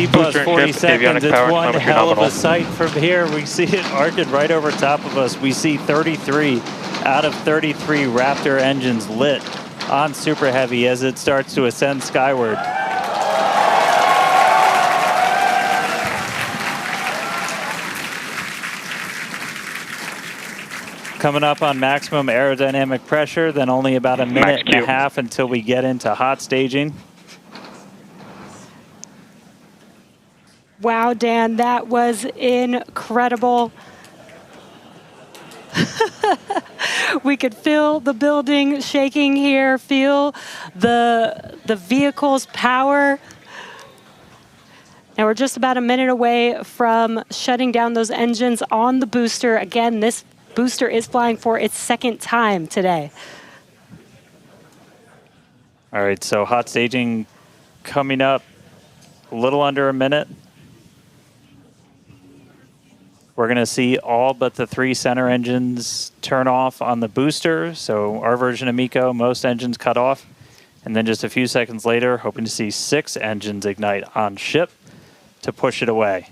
T plus 40 seconds. It's one hell of a sight from here. We see it arcing right over top of us. We see 33 out of 33 Raptor engines lit on Super Heavy as it starts to ascend skyward. Coming up on maximum aerodynamic pressure, then only about a minute and a half until we get into hot staging. Wow, Dan, that was incredible. We could feel the building shaking here, feel the vehicle's power. Now we're just about a minute away from shutting down those engines on the booster. Again, this booster is flying for its second time today. All right, so hot staging coming up a little under a minute. We're going to see all but the 3 center engines turn off on the booster. So our version of MECO, most engines cut off. And then just a few seconds later, hoping to see 6 engines ignite on ship to push it away.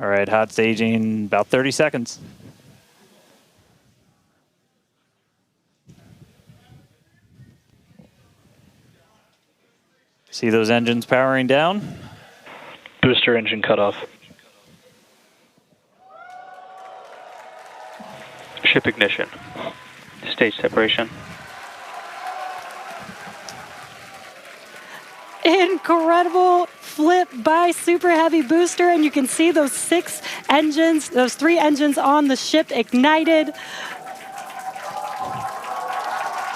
All right, hot staging, about 30 seconds. See those engines powering down? Booster engine cutoff. Ship ignition. Stage separation. Incredible flip by Super Heavy booster, and you can see those 6 engines, those 3 engines on the ship ignited.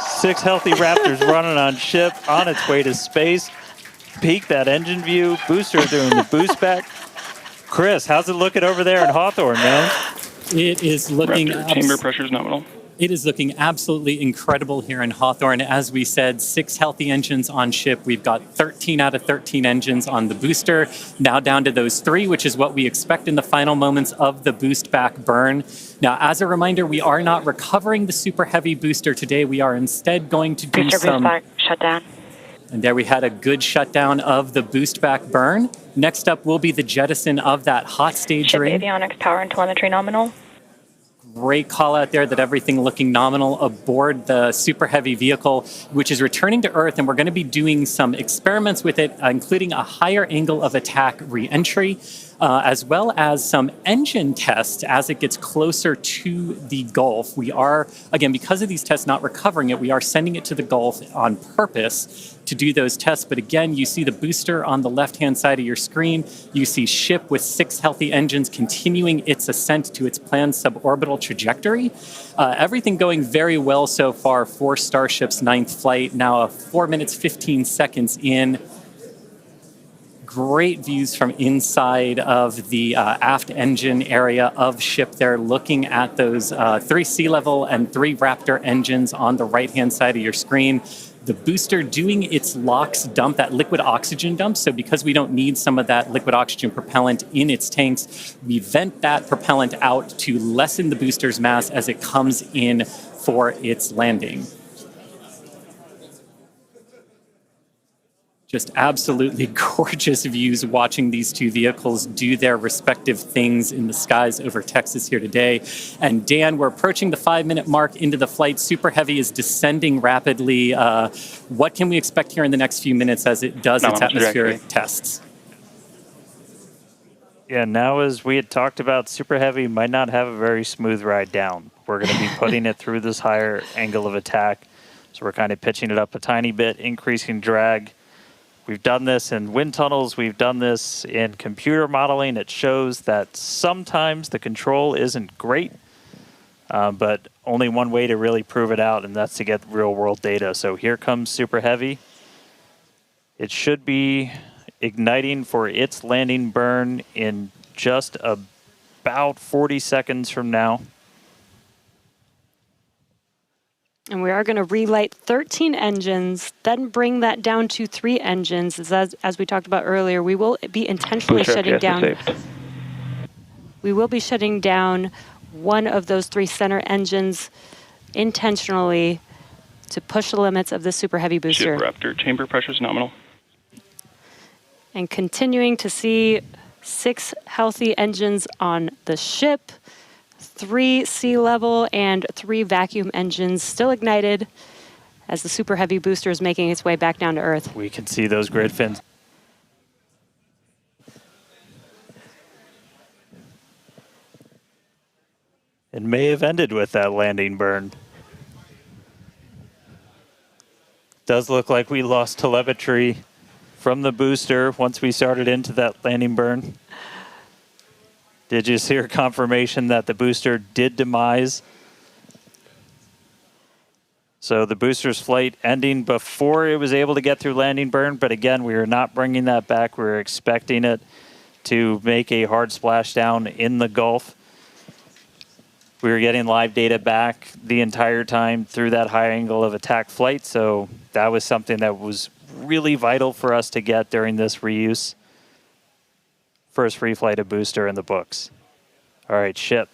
6 healthy Raptors running on ship, on its way to space. Peek that engine view. Booster doing the boost back. Chris, how's it looking over there in Hawthorne, man? It is looking... Raptor, chamber pressure is nominal. It is looking absolutely incredible here in Hawthorne. As we said, 6 healthy engines on ship. We've got 13 out of 13 engines on the booster. Now down to those 3, which is what we expect in the final moments of the boost back burn. Now, as a reminder, we are not recovering the Super Heavy booster today. We are instead going to do some... Boost back, shutdown. And there we had a good shutdown of the boost back burn. Next up will be the jettison of that hot stage Ship ring. avionics, power and telemetry nominal. Great call out there that everything looking nominal aboard the Super Heavy vehicle, which is returning to Earth, and we're going to be doing some experiments with it, including a higher angle of attack re-entry, as well as some engine tests as it gets closer to the Gulf. We are, again, because of these tests not recovering it, we are sending it to the Gulf on purpose to do those tests. But again, you see the booster on the left-hand side of your screen. You see ship with 6 healthy engines continuing its ascent to its planned suborbital trajectory. Everything going very well so far for Starship's 9th flight. Now 4 minutes, 15 seconds in. Great views from inside of the aft engine area of ship there, looking at those 3 sea level and 3 Raptor engines on the right-hand side of your screen. The booster doing its LOX dump, that liquid oxygen dump. So because we don't need some of that liquid oxygen propellant in its tanks, we vent that propellant out to lessen the booster's mass as it comes in for its landing. Just absolutely gorgeous views watching these 2 vehicles do their respective things in the skies over Texas here today. And Dan, we're approaching the 5-minute mark into the flight. Super Heavy is descending rapidly. What can we expect here in the next few minutes as it does its atmospheric tests? Yeah, now as we had talked about, Super Heavy might not have a very smooth ride down. We're going to be putting it through this higher angle of attack. So we're kind of pitching it up a tiny bit, increasing drag. We've done this in wind tunnels. We've done this in computer modeling. It shows that sometimes the control isn't great, but only one way to really prove it out, and that's to get real-world data. So here comes Super Heavy. It should be igniting for its landing burn in just about 40 seconds from now. And we are going to relight 13 engines, then bring that down to 3 engines. As we talked about earlier, we will be intentionally shutting down. We will be shutting down one of those 3 center engines intentionally to push the limits of the Super Heavy booster. Ship Raptor, chamber pressures nominal. And continuing to see 6 healthy engines on the ship, 3 sea level and 3 vacuum engines still ignited as the Super Heavy booster is making its way back down to Earth. We can see those grid fins. It may have ended with that landing burn. Does look like we lost telemetry from the booster once we started into that landing burn. Did you hear confirmation that the booster did demise? So the booster's flight ending before it was able to get through landing burn, but again, we are not bringing that back. We're expecting it to make a hard splashdown in the Gulf. We were getting live data back the entire time through that high angle of attack flight, so that was something that was really vital for us to get during this reuse. First free flight of booster in the books. All right, ship.